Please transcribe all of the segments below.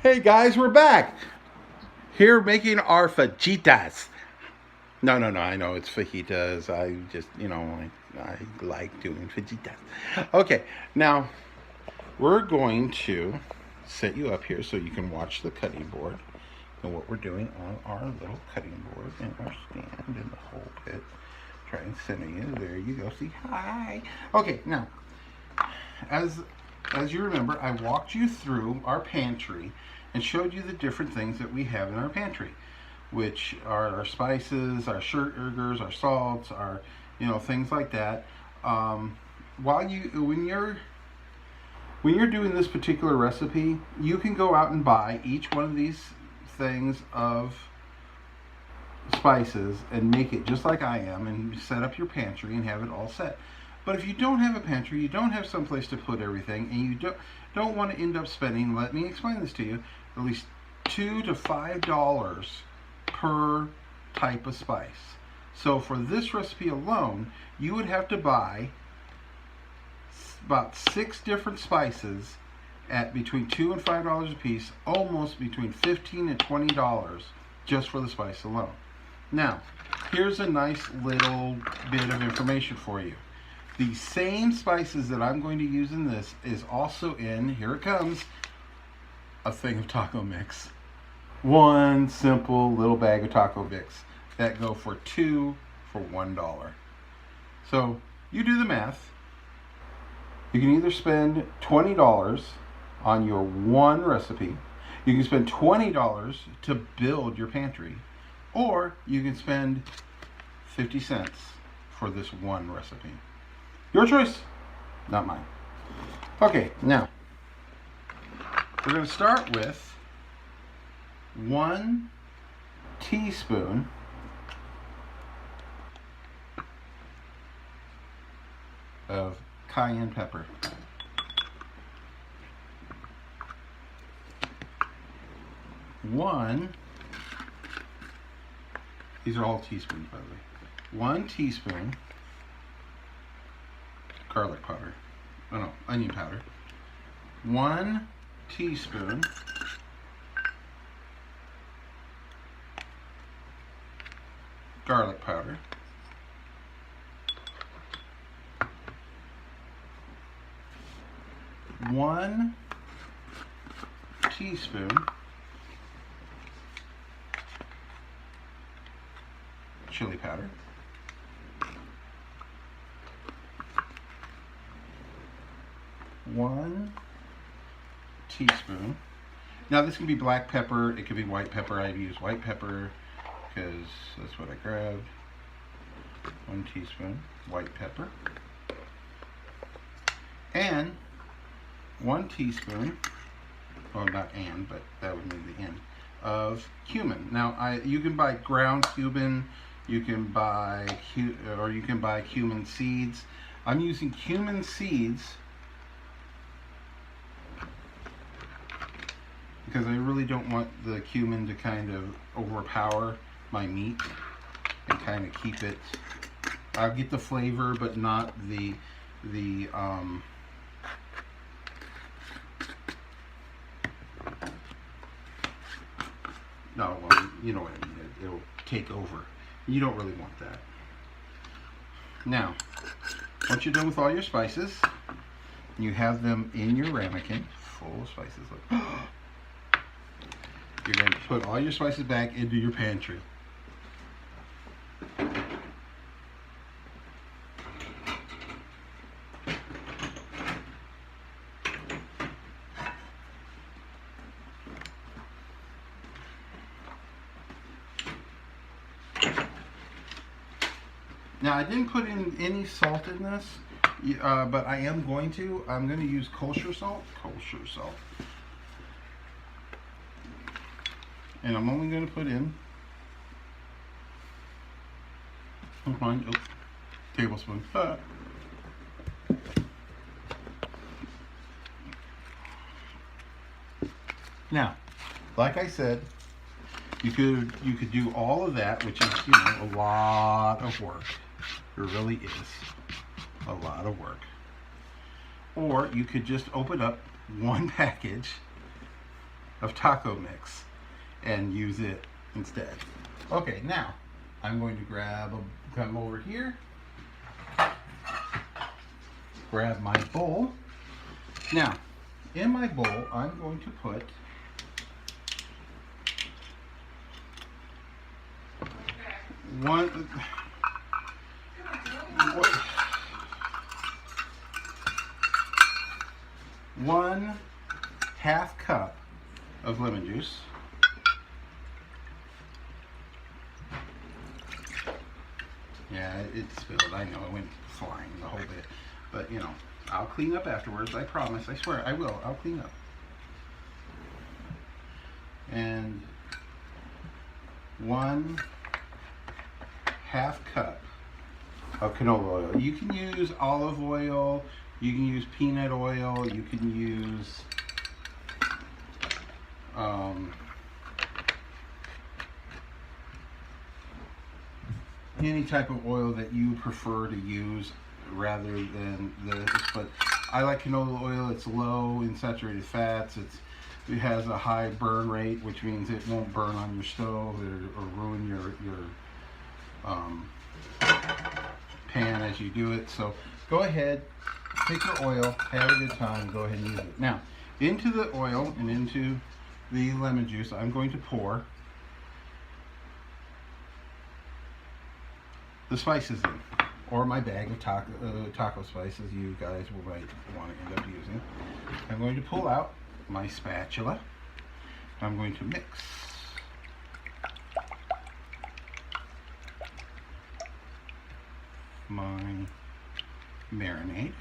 Hey guys, we're back. Here making our fajitas. No, I know it's fajitas. I just, I like doing fajitas. Okay, now we're going to set you up here so you can watch the cutting board and what we're doing on our little cutting board and our stand and the whole bit. Try and center you. There you go. See, hi. Okay, now, as as you remember, I walked you through our pantry and showed you the different things that we have in our pantry, which are our spices, our sugars, our salts, our things like that. While you when you're doing this particular recipe, you can go out and buy each one of these things of spices and make it just like I am and set up your pantry and have it all set. But if you don't have a pantry, you don't have someplace to put everything, and you don't want to end up spending, let me explain this to you, at least $2 to $5 per type of spice. So for this recipe alone, you would have to buy about 6 different spices at between $2 and $5 a piece, almost between $15 and $20 just for the spice alone. Now, here's a nice little bit of information for you. The same spices that I'm going to use in this is also in, here it comes, a thing of taco mix. One simple little bag of taco mix that go for 2 for $1. So you do the math. You can either spend $20 on your one recipe, you can spend $20 to build your pantry, or you can spend 50 cents for this one recipe. Your choice, not mine. Okay, now we're going to start with 1 teaspoon of cayenne pepper. 1, these are all teaspoons by the way, 1 teaspoon garlic powder, onion powder, 1 teaspoon garlic powder, 1 teaspoon chili powder, 1 teaspoon. Now this can be black pepper, it could be white pepper. I've used white pepper because that's what I grabbed. 1 teaspoon white pepper. And 1 teaspoon, well not and, but that would mean the end, of cumin. Now you can buy ground cumin, you can buy cumin seeds. I'm using cumin seeds because I really don't want the cumin to kind of overpower my meat and kind of keep it. I'll get the flavor, but not the no, well, you know what I mean. It'll take over. You don't really want that. Now, once you're done with all your spices, you have them in your ramekin full of spices. Look. You're going to put all your spices back into your pantry. Now I didn't put in any salt in this, but I am going to. I'm going to use kosher salt. And I'm only going to put in tablespoon. Now, like I said, you could do all of that, which is a lot of work. It really is a lot of work. Or you could just open up one package of taco mix and use it instead. Okay, now I'm going to come over here, grab my bowl. Now, in my bowl, I'm going to put one half cup of lemon juice. Yeah, it spilled. I know it went flying the whole bit. But, you know, I'll clean up afterwards. I promise. I swear I will. I'll clean up. And one half cup of canola oil. You can use olive oil. You can use peanut oil. You can use any type of oil that you prefer to use rather than this, but I like canola oil. It's low in saturated fats. It has a high burn rate, which means it won't burn on your stove or ruin your pan as you do it. So go ahead, take your oil, have a good time, go ahead and use it. Now, into the oil and into the lemon juice, I'm going to pour the spices in, or my bag of taco spices you guys might want to end up using. I'm going to pull out my spatula. I'm going to mix my marinade.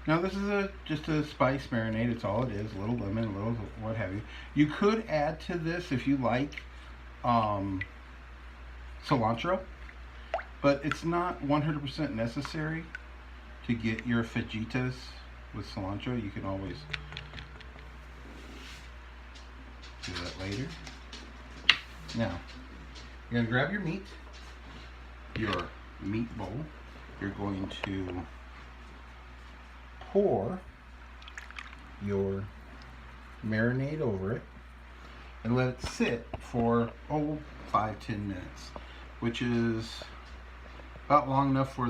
Now this is just a spice marinade. It's all it is. A little lemon, a little what have you. You could add to this if you like cilantro, but it's not 100% necessary to get your fajitas with cilantro. You can always do that later. Now, you're going to grab your meat bowl. You're going to pour your marinade over it and let it sit for 5-10 minutes, which is about long enough for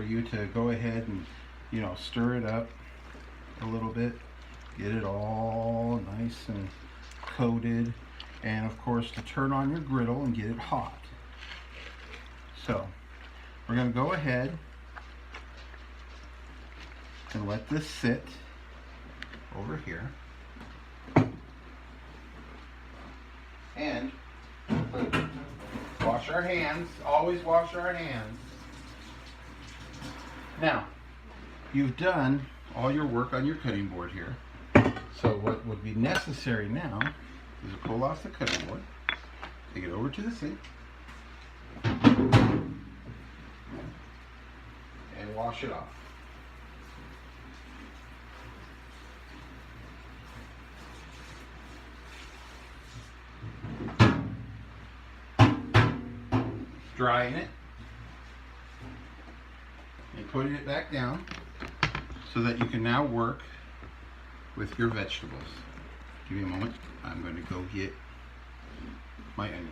you to go ahead and, you know, stir it up a little bit, get it all nice and coated, and of course to turn on your griddle and get it hot. So we're going to go ahead and let this sit over here, and wash our hands. Always wash our hands. Now, you've done all your work on your cutting board here. So what would be necessary now is to pull off the cutting board, take it over to the sink, and wash it off. Drying it and putting it back down so that you can now work with your vegetables. Give me a moment. I'm going to go get my onions.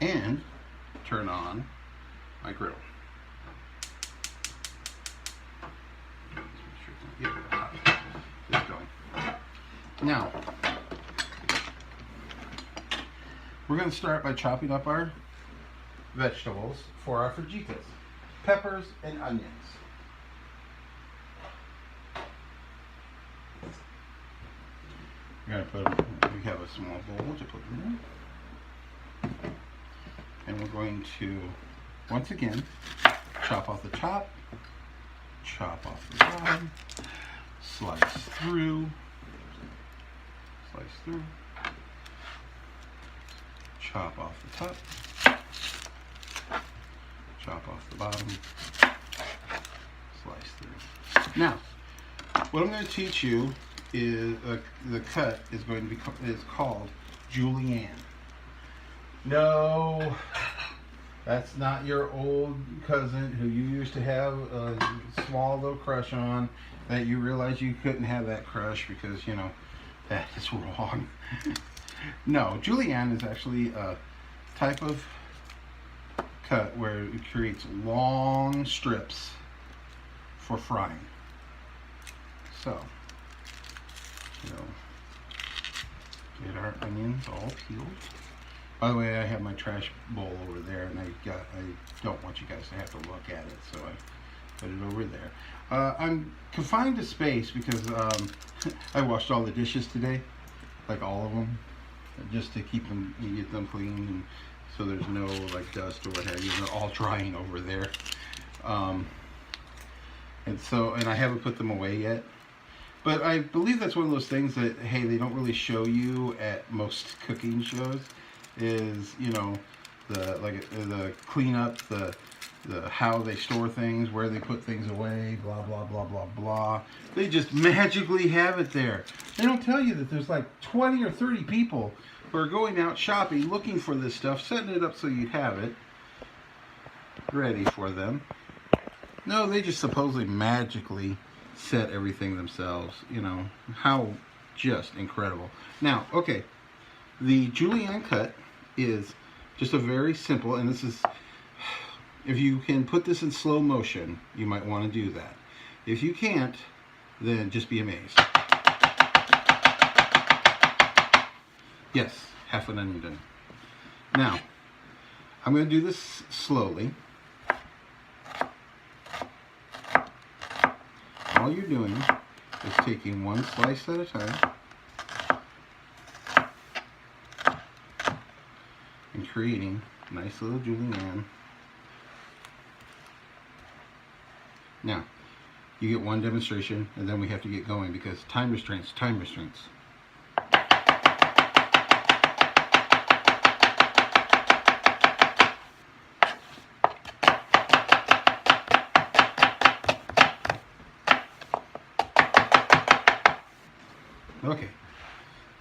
And turn on my griddle. Now, we're going to start by chopping up our vegetables for our fajitas. Peppers and onions. We're going to we have a small bowl to put them in. And we're going to, once again, chop off the top, chop off the bottom, slice through, chop off the top, chop off the bottom, slice through. Now, What I'm going to teach you is the cut is going to be is called julienne. No, that's not your old cousin who you used to have a small little crush on that you realized you couldn't have that crush because, you know, that is wrong. No, julienne is actually a type of cut where it creates long strips for frying. So, you know, get our onions all peeled. By the way, I have my trash bowl over there, and I don't want you guys to have to look at it, so I put it over there. I'm confined to space because I washed all the dishes today, like all of them, just to keep them, get them clean, and so there's no like dust or what have you. They're all drying over there, and I haven't put them away yet. But I believe that's one of those things that, hey, they don't really show you at most cooking shows. Is, you know, the cleanup, the how they store things, where they put things away, blah blah blah blah blah. They just magically have it there. They don't tell you that there's like 20 or 30 people who are going out shopping looking for this stuff, setting it up so you'd have it ready for them. No, they just supposedly magically set everything themselves. You know, how just incredible. Now, okay, the julienne cut is just a very simple, and this is, if you can put this in slow motion, you might want to do that. If you can't, then just be amazed. Yes, half an onion done. Now, I'm going to do this slowly. All you're doing is taking one slice at a time and creating a nice little julienne. Now, you get one demonstration, and then we have to get going because time restraints, time restraints. Okay,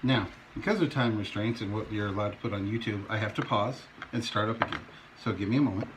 now, because of time restraints and what you're allowed to put on YouTube, I have to pause and start up again. So give me a moment.